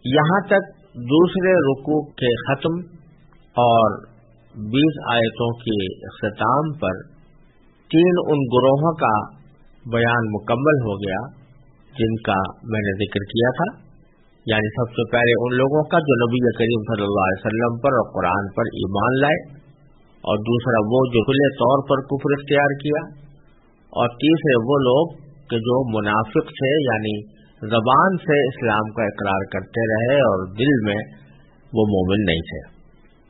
یہاں تک دوسرے رکوع کے ختم اور 20 آیتوں کے اختتام پر 3 ان گروہوں کا بیان مکمل ہو گیا جن کا میں نے ذکر کیا تھا. یعنی سب سے پہلے ان لوگوں کا جو نبی کریم صلی اللہ علیہ وسلم پر اور قرآن پر ایمان لائے، اور دوسرا وہ جو کھلے طور پر کفر اختیار کیا، اور تیسرے وہ لوگ کہ جو منافق تھے، یعنی زبان سے اسلام کا اقرار کرتے رہے اور دل میں وہ مومن نہیں تھے.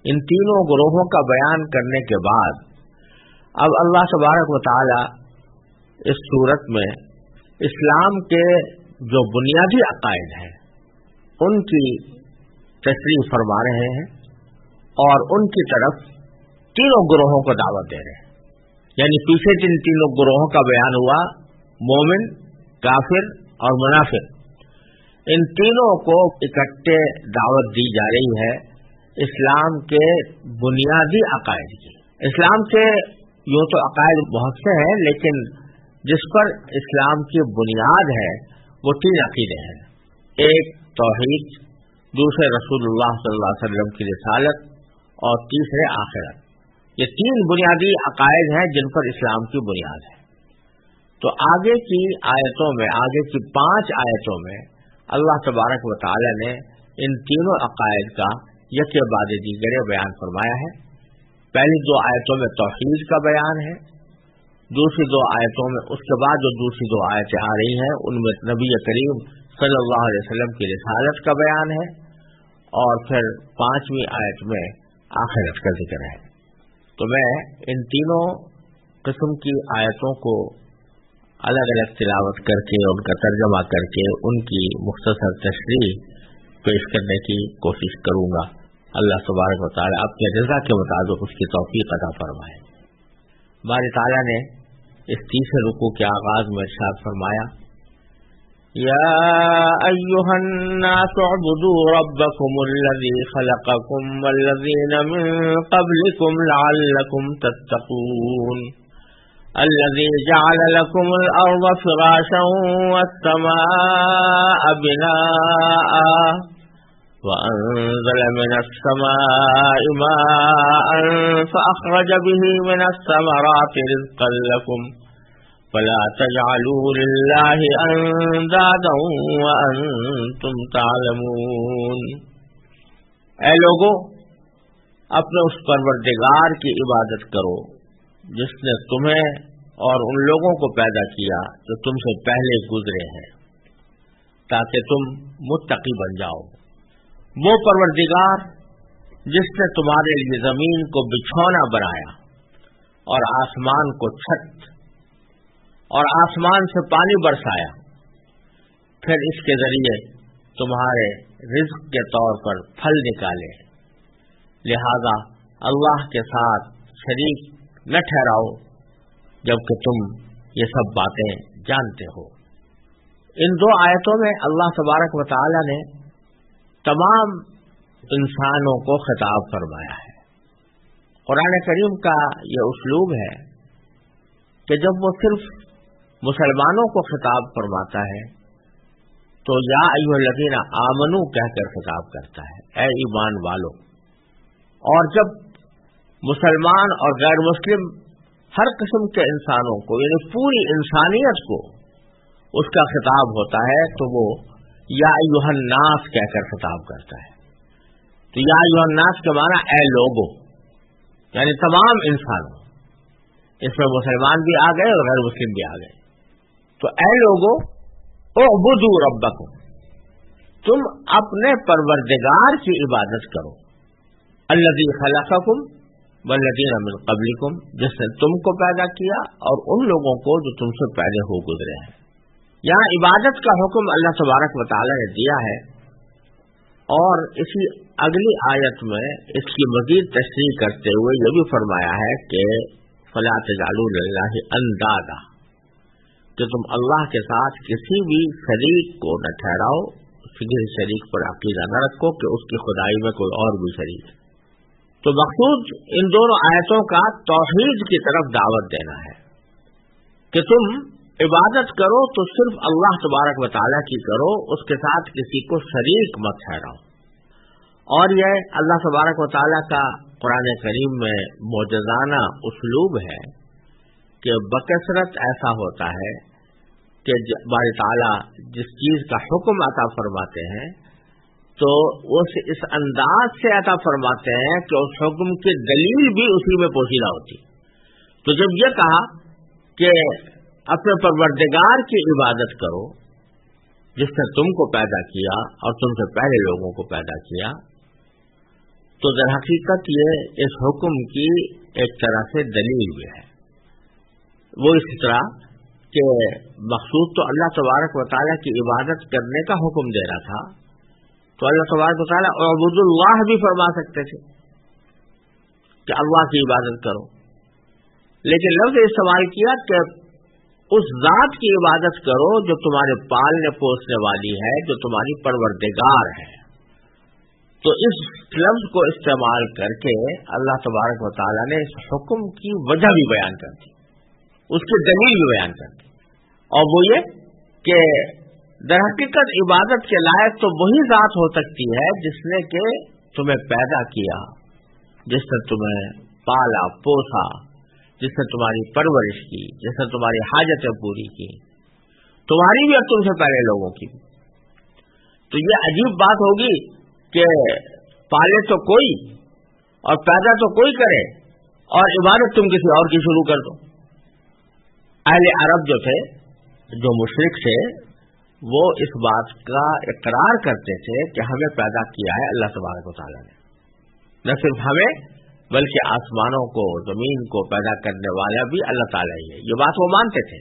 ان تینوں گروہوں کا بیان کرنے کے بعد اب اللہ تبارک و تعالی اس صورت میں اسلام کے جو بنیادی عقائد ہیں ان کی تشریح فرما رہے ہیں اور ان کی طرف تینوں گروہوں کو دعوت دے رہے ہیں. یعنی پیچھے جن تینوں گروہوں کا بیان ہوا، مومن، کافر اور منافق، ان تینوں کو اکٹھے دعوت دی جا رہی ہے اسلام کے بنیادی عقائد کی. اسلام کے یوں تو عقائد بہت سے ہیں، لیکن جس پر اسلام کی بنیاد ہے وہ 3 عقیدے ہیں. ایک توحید، دوسرے رسول اللہ صلی اللہ علیہ وسلم کی رسالت، اور تیسرے آخرت. یہ 3 بنیادی عقائد ہیں جن پر اسلام کی بنیاد ہے. تو آگے کی آیتوں میں، آگے کی 5 آیتوں میں اللہ تبارک و تعالی نے ان تینوں عقائد کا یکے بعد دیگرے بیان فرمایا ہے. پہلی 2 آیتوں میں توحید کا بیان ہے، دوسری 2 آیتوں میں اس کے بعد جو دوسری 2 آیتیں آ رہی ہیں ان میں نبی کریم صلی اللہ علیہ وسلم کی رسالت کا بیان ہے، اور پھر 5ویں آیت میں آخرت کا ذکر ہے. تو میں ان تینوں قسم کی آیتوں کو الگ الگ تلاوت کر کے، ان کا ترجمہ کر کے، ان کی مختصر تشریح پیش کرنے کی کوشش کروں گا. اللہ تبارک و تعالی اپنے رضا کے مطابق اس کی توفیق عطا فرمائے. باری تعالیٰ نے اس تیسرے رکوع کے آغاز میں ارشاد فرمایا، یا ایھا الناس اعبدوا ربکم الذی خلقکم والذین من قبلکم لعلکم تتقون الذی جعل لکم الارض فراشا والسماء بناء وأنزل من السماء ماء فأخرج به من الثمرات رزقا لكم فلا تجعلوا لله أندادا وأنتم تعلمون. اے لوگو، اپنے اس پروردگار کی عبادت کرو جس نے تمہیں اور ان لوگوں کو پیدا کیا جو تم سے پہلے گزرے ہیں، تاکہ تم متقی بن جاؤ. وہ پروردگار جس نے تمہارے لیے زمین کو بچھونا بنایا اور آسمان کو چھت، اور آسمان سے پانی برسایا، پھر اس کے ذریعے تمہارے رزق کے طور پر پھل نکالے. لہذا اللہ کے ساتھ شریک نہ ٹھہراؤ جبکہ تم یہ سب باتیں جانتے ہو. ان 2 آیتوں میں اللہ تبارک و تعالی نے تمام انسانوں کو خطاب فرمایا ہے. قرآن کریم کا یہ اسلوب ہے کہ جب وہ صرف مسلمانوں کو خطاب فرماتا ہے تو یا ایھا الذین آمنوا کہہ کر خطاب کرتا ہے، اے ایمان والو. اور جب مسلمان اور غیر مسلم ہر قسم کے انسانوں کو، یعنی پوری انسانیت کو اس کا خطاب ہوتا ہے تو وہ یا ایھا الناس کہہ کر خطاب کرتا ہے. تو یا ایھا الناس کے معنی اے لوگو، یعنی تمام انسانوں، اس میں مسلمان بھی آ گئے اور غیر مسلم بھی آ گئے. تو اے لوگو اعبدوا ربکم، تم اپنے پروردگار کی عبادت کرو. الذی خلقکم والذین من قبلکم، جس نے تم کو پیدا کیا اور ان لوگوں کو جو تم سے پہلے ہو گزرے ہیں. یہاں عبادت کا حکم اللہ تبارک و تعالی نے دیا ہے، اور اسی اگلی آیت میں اس کی مزید تشریح کرتے ہوئے یہ بھی فرمایا ہے کہ فلا تجعلوا للہ اندادا، کہ تم اللہ کے ساتھ کسی بھی شریک کو نہ ٹھہراؤ، کسی شریک پر عقیدہ نہ رکھو کہ اس کی خدائی میں کوئی اور بھی شریک ہے. تو مقصود ان دونوں آیتوں کا توحید کی طرف دعوت دینا ہے کہ تم عبادت کرو تو صرف اللہ تبارک و تعالیٰ کی کرو، اس کے ساتھ کسی کو شریک مت ٹھہراؤ. اور یہ اللہ تبارک و تعالیٰ کا قرآن کریم میں معجزانہ اسلوب ہے کہ بکثرت ایسا ہوتا ہے کہ باری تعالیٰ جس چیز کا حکم عطا فرماتے ہیں تو اس انداز سے عطا فرماتے ہیں کہ اس حکم کی دلیل بھی اسی میں پوشیدہ ہوتی. تو جب یہ کہا کہ اپنے پروردگار کی عبادت کرو جس نے تم کو پیدا کیا اور تم سے پہلے لوگوں کو پیدا کیا، تو در حقیقت یہ اس حکم کی ایک طرح سے دلیل بھی ہے. وہ اس طرح کہ مقصود تو اللہ تبارک و تعالیٰ کی عبادت کرنے کا حکم دے رہا تھا، تو اللہ تبارک و تعالیٰ اعبدوا اللہ بھی فرما سکتے تھے کہ اللہ کی عبادت کرو، لیکن لفظ استعمال کیا کہ اس ذات کی عبادت کرو جو تمہارے پالنے پوسنے والی ہے، جو تمہاری پروردگار ہے. تو اس لفظ کو استعمال کر کے اللہ تبارک و تعالیٰ نے اس حکم کی وجہ بھی بیان کر دی، اس کی دلیل بھی بیان کر دی، اور وہ یہ کہ در حقیقت عبادت کے لائق تو وہی ذات ہو سکتی ہے جس نے کہ تمہیں پیدا کیا، جس نے تمہیں پالا پوسا، جس نے تمہاری پرورش کی، جس نے تمہاری حاجتیں پوری کی، تمہاری بھی اور تم سے پہلے لوگوں کی بھی. تو یہ عجیب بات ہوگی کہ پالے تو کوئی اور پیدا تو کوئی کرے اور عبادت تم کسی اور کی شروع کر دو. اہل عرب جو تھے، جو مشرک تھے، وہ اس بات کا اقرار کرتے تھے کہ ہمیں پیدا کیا ہے اللہ تبارک و تعالیٰ نے، نہ صرف ہمیں بلکہ آسمانوں کو زمین کو پیدا کرنے والا بھی اللہ تعالیٰ ہی ہے. یہ بات وہ مانتے تھے.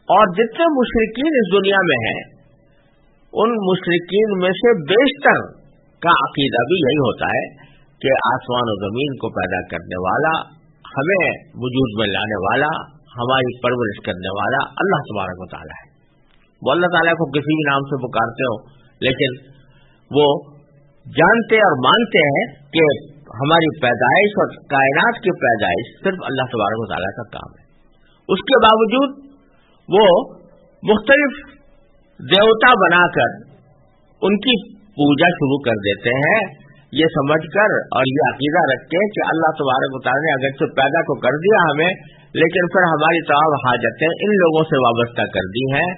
اور جتنے مشرکین اس دنیا میں ہیں ان مشرکین میں سے بیشتر کا عقیدہ بھی یہی ہوتا ہے کہ آسمان و زمین کو پیدا کرنے والا، ہمیں وجود میں لانے والا، ہماری پرورش کرنے والا اللہ تبارک و تعالیٰ ہے. وہ اللہ تعالیٰ کو کسی بھی نام سے پکارتے ہو، لیکن وہ جانتے اور مانتے ہیں کہ ہماری پیدائش اور کائنات کی پیدائش صرف اللہ تبارک و تعالیٰ کا کام ہے. اس کے باوجود وہ مختلف دیوتا بنا کر ان کی پوجا شروع کر دیتے ہیں، یہ سمجھ کر اور یہ عقیدہ رکھ کے کہ اللہ تبارک و تعالیٰ نے اگرچہ پیدا تو کر دیا ہمیں، لیکن پھر ہماری تمام حاجتیں ان لوگوں سے وابستہ کر دی ہیں،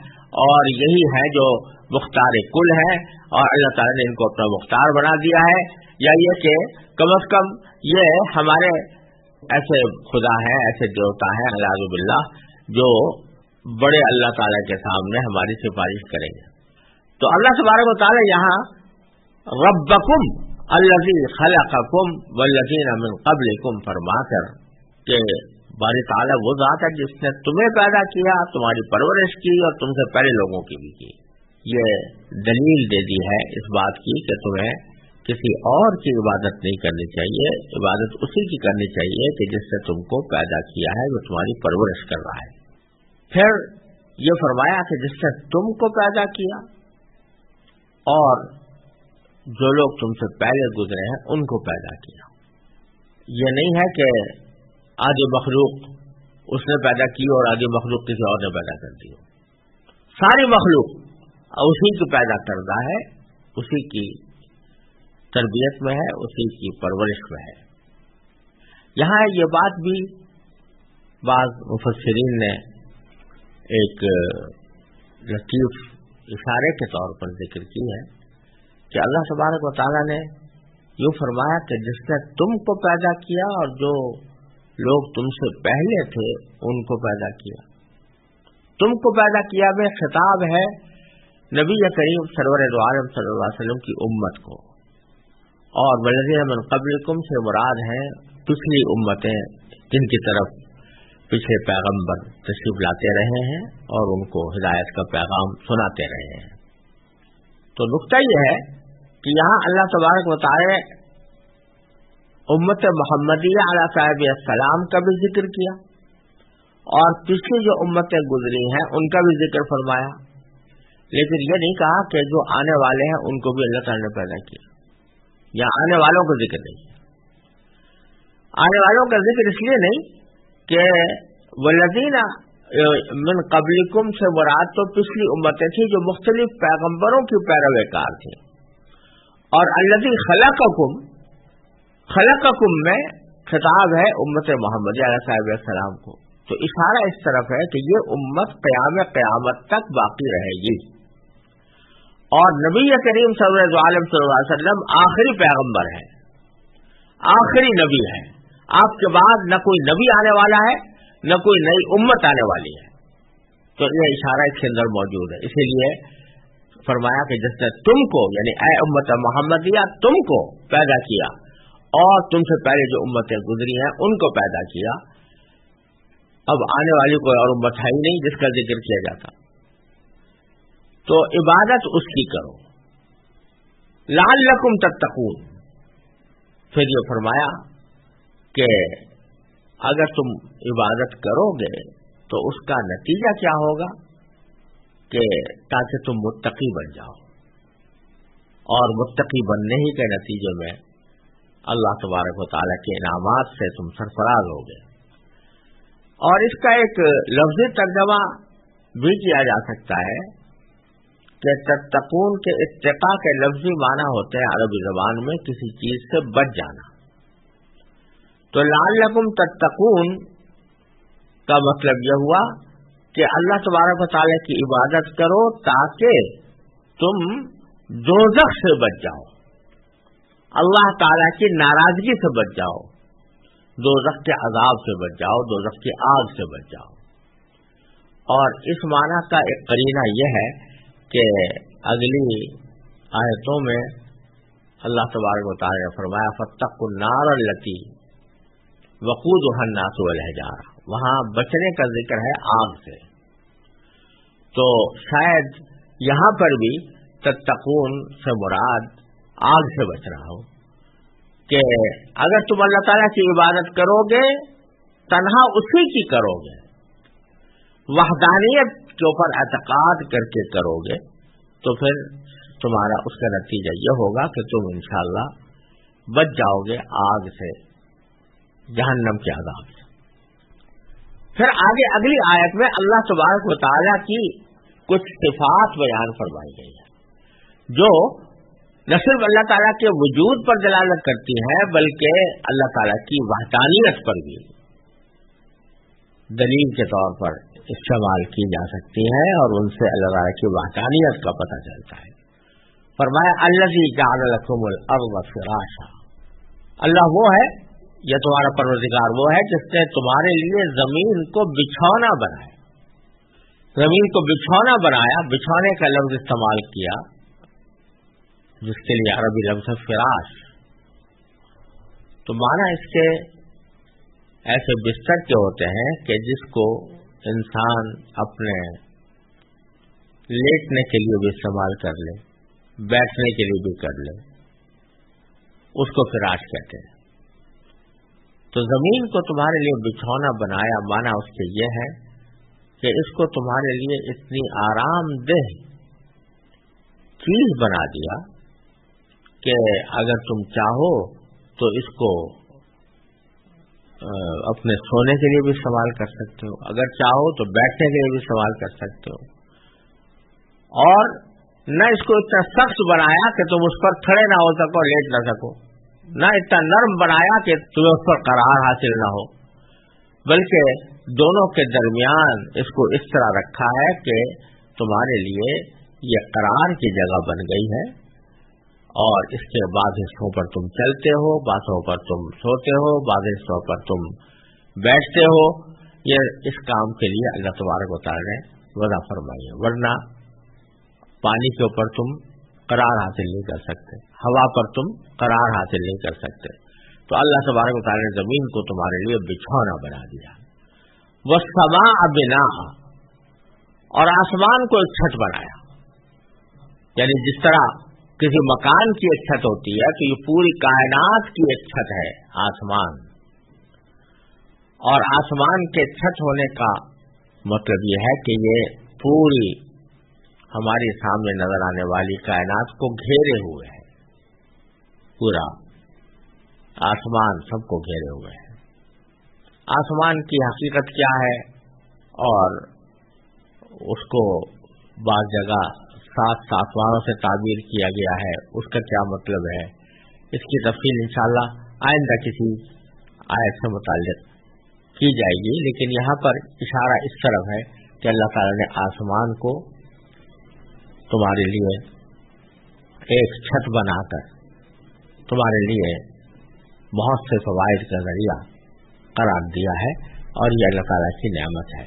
اور یہی ہے جو مختار کل ہے، اور اللہ تعالیٰ نے ان کو اپنا مختار بنا دیا ہے. یا یہ کہ کم از کم یہ ہمارے ایسے خدا ہیں، ایسے دیوتا ہیں اعوذ باللہ، جو بڑے اللہ تعالیٰ کے سامنے ہماری سفارش کریں گے. تو اللہ تبارک و تعالیٰ یہاں ربکم الذی خلقکم والذین من قبلکم فرما کر کہ باری تعالیٰ وہ ذات ہے جس نے تمہیں پیدا کیا، تمہاری پرورش کی اور تم سے پہلے لوگوں کی بھی کی. یہ دلیل دے دی ہے اس بات کی کہ تمہیں کسی اور کی عبادت نہیں کرنی چاہیے، عبادت اسی کی کرنی چاہیے کہ جس نے تم کو پیدا کیا ہے، جو تمہاری پرورش کر رہا ہے. پھر یہ فرمایا کہ جس نے تم کو پیدا کیا اور جو لوگ تم سے پہلے گزرے ہیں ان کو پیدا کیا. یہ نہیں ہے کہ آدھی مخلوق اس نے پیدا کی اور آدھی مخلوق کسی اور نے پیدا کر دی. ساری مخلوق اسی کو پیدا کردہ ہے، اسی کی تربیت میں ہے، اسی کی پرورش میں ہے. یہاں یہ بات بھی بعض مفسرین نے ایک لطیف اشارے کے طور پر ذکر کی ہے کہ اللہ تبارک و تعالیٰ نے یوں فرمایا کہ جس نے تم کو پیدا کیا اور جو لوگ تم سے پہلے تھے ان کو پیدا کیا. تم کو پیدا کیا میں خطاب ہے نبی کریم سرور دو عالم صلی اللہ علیہ وسلم کی امت کو، اور والذین من قبلکم سے مراد ہیں پچھلی امتیں جن کی طرف پچھلے پیغمبر تشریف لاتے رہے ہیں اور ان کو ہدایت کا پیغام سناتے رہے ہیں. تو نقطہ یہ ہے کہ یہاں اللہ تبارک و تعالی امت محمدیہ علیہ صاحب السلام کا بھی ذکر کیا اور پچھلی جو امتیں گزری ہیں ان کا بھی ذکر فرمایا، لیکن یہ نہیں کہا کہ جو آنے والے ہیں ان کو بھی اللہ تعالی نے پیدا کیا. یا آنے والوں کا ذکر نہیں. آنے والوں کا ذکر اس لیے نہیں کہ والذین من قبلکم سے مراد تو پچھلی امتیں تھیں جو مختلف پیغمبروں کی پیروکار تھیں، اور الذی خلقکم میں خطاب ہے امت محمدیہ علیہ السلام کو، تو اشارہ اس طرف ہے کہ یہ امت قیامت تک باقی رہے گی، اور نبی کریم صلی اللہ علیہ وسلم آخری پیغمبر ہے، آخری نبی ہے، آپ کے بعد نہ کوئی نبی آنے والا ہے نہ کوئی نئی امت آنے والی ہے، تو یہ اشارہ اس کے اندر موجود ہے۔ اسی لیے فرمایا کہ جس نے تم کو، یعنی اے امت محمدیہ، تم کو پیدا کیا اور تم سے پہلے جو امتیں گزری ہیں ان کو پیدا کیا، اب آنے والی کوئی اور امت ہے ہی نہیں جس کا ذکر کیا جاتا، تو عبادت اس کی کرو، لعلکم تتقون۔ پھر یہ فرمایا کہ اگر تم عبادت کرو گے تو اس کا نتیجہ کیا ہوگا کہ تاکہ تم متقی بن جاؤ، اور متقی بننے ہی کے نتیجے میں اللہ تبارک و تعالیٰ کے انعامات سے تم سرفراز ہوگے۔ اور اس کا ایک لفظی ترجمہ بھی کیا جا سکتا ہے کہ تتقون کے اتقاء کے لفظی معنی ہوتے ہیں عربی زبان میں کسی چیز سے بچ جانا، تو لعلکم تتقون کا مطلب یہ ہوا کہ اللہ تبارک و تعالیٰ کی عبادت کرو تاکہ تم دوزخ سے بچ جاؤ، اللہ تعالیٰ کی ناراضگی سے بچ جاؤ، دوزخ کے عذاب سے بچ جاؤ، دوزخ کی آگ سے بچ جاؤ۔ اور اس معنی کا ایک قرینہ یہ ہے کہ اگلی آیتوں میں اللہ تبارک و تعالیٰ نے فرمایا فاتقوا النار التی وقودها الناس والحجارہ، وہاں بچنے کا ذکر ہے آگ سے، تو شاید یہاں پر بھی تتقون سے مراد آگ سے بچنا ہو، کہ اگر تم اللہ تعالیٰ کی عبادت کرو گے تنہا اسی کی کرو گے، وحدانیت کے اوپر اعتقاد کر کے کرو گے، تو پھر تمہارا اس کا نتیجہ یہ ہوگا کہ تم انشاءاللہ بچ جاؤ گے آگ سے، جہنم کے عذاب سے۔ پھر آگے اگلی آیت میں اللہ تبارک و تعالیٰ کی کچھ صفات بیان فرمائی گئی ہے جو نہ صرف اللہ تعالیٰ کے وجود پر دلالت کرتی ہیں بلکہ اللہ تعالیٰ کی وحدانیت پر بھی دلیل کے طور پر استعمال کی جا سکتی ہیں، اور ان سے اللہ تعالیٰ کی وحدانیت کا پتہ چلتا ہے۔ فرمایا الذی جعل لکم الارض فراشا، اللہ وہ ہے، یہ تمہارا پروردگار وہ ہے جس نے تمہارے لیے زمین کو بچھونا بنایا، زمین کو بچھونا بنایا، بچھونے کا لفظ استعمال کیا جس کے لیے عربی لفظ ہے فراش، تو معنی اس کے ایسے بستر کے ہوتے ہیں کہ جس کو انسان اپنے لیٹنے کے لیے بھی استعمال کر لے، بیٹھنے کے لیے بھی کر لے، اس کو فراش کہتے ہیں۔ تو زمین کو تمہارے لیے بچھونا بنایا، مانا اس کے یہ ہے کہ اس کو تمہارے لیے اتنی آرام دہ چیز بنا دیا کہ اگر تم چاہو تو اس کو اپنے سونے کے لیے بھی استعمال کر سکتے ہو، اگر چاہو تو بیٹھنے کے لیے بھی استعمال کر سکتے ہو، اور نہ اس کو اتنا سخت بنایا کہ تم اس پر کھڑے نہ ہو سکو، لیٹ نہ سکو، نہ اتنا نرم بنایا کہ تمہیں اس پر قرار حاصل نہ ہو، بلکہ دونوں کے درمیان اس کو اس طرح رکھا ہے کہ تمہارے لیے یہ قرار کی جگہ بن گئی ہے، اور اس کے بعض حصوں پر تم چلتے ہو، بعض حصوں پر تم سوتے ہو، بعض حصوں پر تم بیٹھتے ہو۔ یہ اس کام کے لیے اللہ تبارک و تعالی نے وضع فرمائی ہے، ورنہ پانی کے اوپر تم قرار حاصل نہیں کر سکتے، ہوا پر تم قرار حاصل نہیں کر سکتے، تو اللہ تبارک و تعالی نے زمین کو تمہارے لیے بچھونا بنا دیا۔ وَالسَّمَاءَ بِنَاءً، اور آسمان کو ایک چھت بنایا، یعنی جس طرح کسی مکان کی ایک چھت ہوتی ہے تو یہ پوری کائنات کی ایک چھت ہے آسمان، اور آسمان کے چھت ہونے کا مطلب یہ ہے کہ یہ پوری ہماری سامنے نظر آنے والی کائنات کو گھیرے ہوئے ہے، پورا آسمان سب کو گھیرے ہوئے ہے۔ آسمان کی حقیقت کیا ہے اور اس کو بعض جگہ 7 آسمانوں سے تعبیر کیا گیا ہے، اس کا کیا مطلب ہے، اس کی تفصیل انشاءاللہ آئندہ کسی آیت سے متعلق کی جائے گی، لیکن یہاں پر اشارہ اس طرف ہے کہ اللہ تعالیٰ نے آسمان کو تمہارے لیے ایک چھت بنا کر تمہارے لیے بہت سے فوائد کا ذریعہ قرار دیا ہے، اور یہ اللہ تعالیٰ کی نعمت ہے۔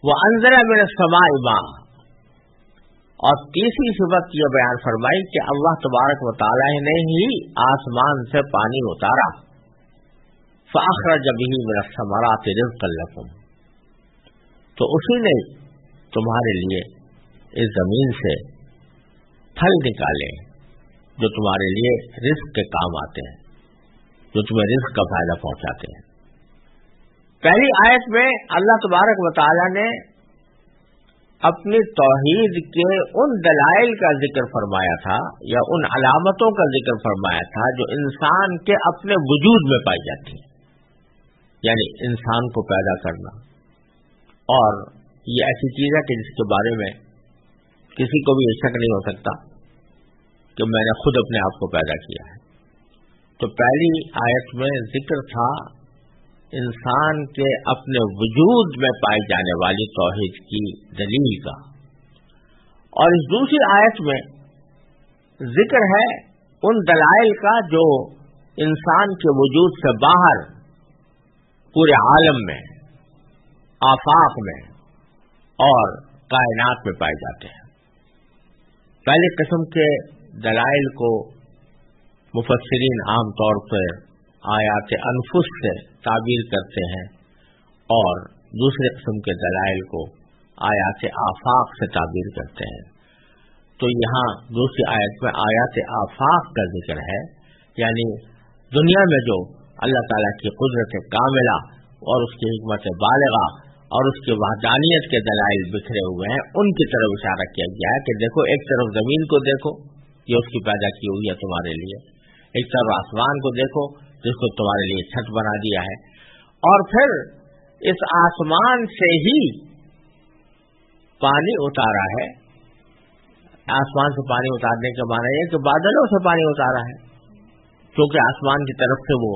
وَأَنزَلَ مِنَ السَّمَاءِ مَاءً، اور تیسری صفت یہ بیان فرمائی کہ اللہ تبارک و تعالیٰ نے ہی آسمان سے پانی اتارا، فَأَخْرَجَ بِهِ مِنَ الثَّمَرَاتِ رِزْقًا لَكُمْ، تو اسی نے تمہارے لیے اس زمین سے پھل نکالے جو تمہارے لیے رزق کے کام آتے ہیں، جو تمہیں رزق کا فائدہ پہنچاتے ہیں۔ پہلی آیت میں اللہ تبارک و تعالی نے اپنی توحید کے ان دلائل کا ذکر فرمایا تھا یا ان علامتوں کا ذکر فرمایا تھا جو انسان کے اپنے وجود میں پائی جاتی ہیں، یعنی انسان کو پیدا کرنا، اور یہ ایسی چیز ہے کہ جس کے بارے میں کسی کو بھی شک نہیں ہو سکتا کہ میں نے خود اپنے آپ کو پیدا کیا ہے۔ تو پہلی آیت میں ذکر تھا انسان کے اپنے وجود میں پائی جانے والی توحید کی دلیل کا، اور اس دوسری آیت میں ذکر ہے ان دلائل کا جو انسان کے وجود سے باہر پورے عالم میں، آفاق میں اور کائنات میں پائے جاتے ہیں۔ پہلی قسم کے دلائل کو مفسرین عام طور پر آیات انفس سے تعبیر کرتے ہیں، اور دوسرے قسم کے دلائل کو آیات آفاق سے تعبیر کرتے ہیں۔ تو یہاں دوسری آیت میں آیات آفاق کا ذکر ہے، یعنی دنیا میں جو اللہ تعالیٰ کی قدرت کاملہ اور اس کی حکمت بالغہ اور اس کی وحدانیت کے دلائل بکھرے ہوئے ہیں، ان کی طرف اشارہ کیا گیا ہے کہ دیکھو، ایک طرف زمین کو دیکھو، یہ اس کی پیدا کی ہوئی ہے تمہارے لیے، ایک طرف آسمان کو دیکھو جس کو تمہارے لیے چھت بنا دیا ہے، اور پھر اس آسمان سے ہی پانی اتارا ہے۔ آسمان سے پانی اتارنے کا معنی یہ کہ بادلوں سے پانی اتارا ہے، کیونکہ آسمان کی طرف سے وہ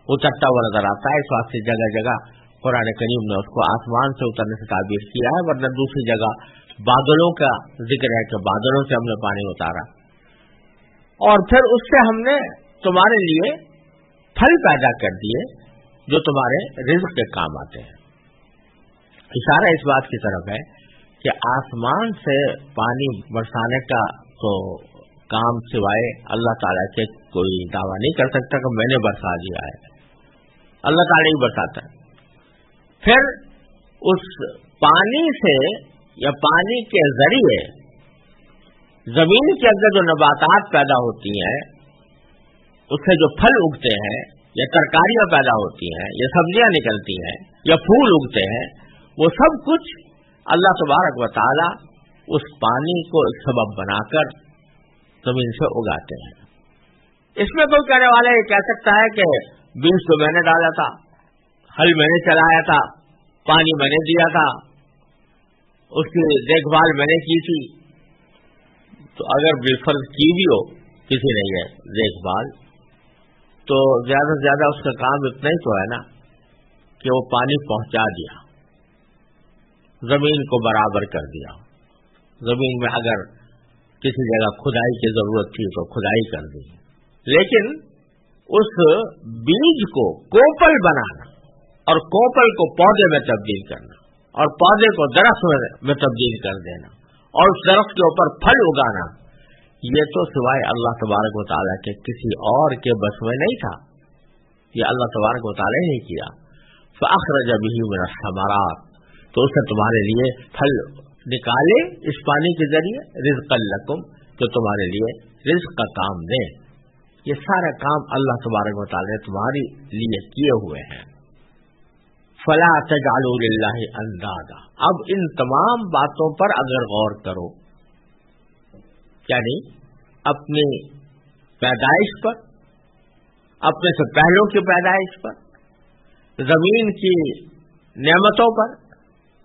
اترتا ہوا نظر آتا ہے، اس واسطے جگہ جگہ قرآن کریم نے اس کو آسمان سے اترنے سے تعبیر کیا ہے، ورنہ دوسری جگہ بادلوں کا ذکر ہے کہ بادلوں سے ہم نے پانی اتارا، اور پھر اس سے ہم نے تمہارے لیے پھل پیدا کر دیے جو تمہارے رزق کے کام آتے ہیں۔ اشارہ اس بات کی طرف ہے کہ آسمان سے پانی برسانے کا تو کام سوائے اللہ تعالیٰ کے کوئی دعویٰ نہیں کر سکتا کہ میں نے برسا دیا ہے، اللہ تعالیٰ ہی برساتا ہے۔ پھر اس پانی سے یا پانی کے ذریعے زمین کے اندر جو نباتات پیدا ہوتی ہیں، اس سے جو پھل اگتے ہیں یا ترکاریاں پیدا ہوتی ہیں یا سبزیاں نکلتی ہیں یا پھول اگتے ہیں، وہ سب کچھ اللہ تبارک و تعالی اس پانی کو ایک سبب بنا کر زمین سے اگاتے ہیں۔ اس میں کوئی کہنے والا یہ کہہ سکتا ہے کہ بیج تو میں نے ڈالا تھا، ہل میں نے چلایا تھا، پانی میں نے دیا تھا، اس کی دیکھ بھال میں نے کی تھی۔ تو اگر بالفرض کی بھی ہو کسی نے یہ دیکھ بھال، تو زیادہ سے زیادہ اس کا کام اتنا ہی تو ہے نا کہ وہ پانی پہنچا دیا، زمین کو برابر کر دیا، زمین میں اگر کسی جگہ کھدائی کی ضرورت تھی تو کھدائی کر دی، لیکن اس بیج کو کوپل بنانا اور کوپل کو پودے میں تبدیل کرنا اور پودے کو درخت میں تبدیل کر دینا اور اس درخت کے اوپر پھل اگانا، یہ تو سوائے اللہ تبارک و تعالیٰ کے کسی اور کے بس میں نہیں تھا، یہ اللہ تبارک و تعالیٰ نے کیا۔ فَأَخْرَجَ بِهِ مِنَ الثَّمَرَاتِ، تو اس نے تمہارے لیے پھل نکالے اس پانی کے ذریعے، رِزْقًا لَكُمْ، جو تمہارے لیے رزق کا کام دے۔ یہ سارا کام اللہ تبارک و تعالیٰ نے تمہارے لیے کیے ہوئے ہیں۔ فَلَا تَجْعَلُوا لِلَّهِ أَنْدَادًا، اب ان تمام باتوں پر اگر غور کرو، یعنی اپنی پیدائش پر، اپنے سے پہلوں کی پیدائش پر، زمین کی نعمتوں پر،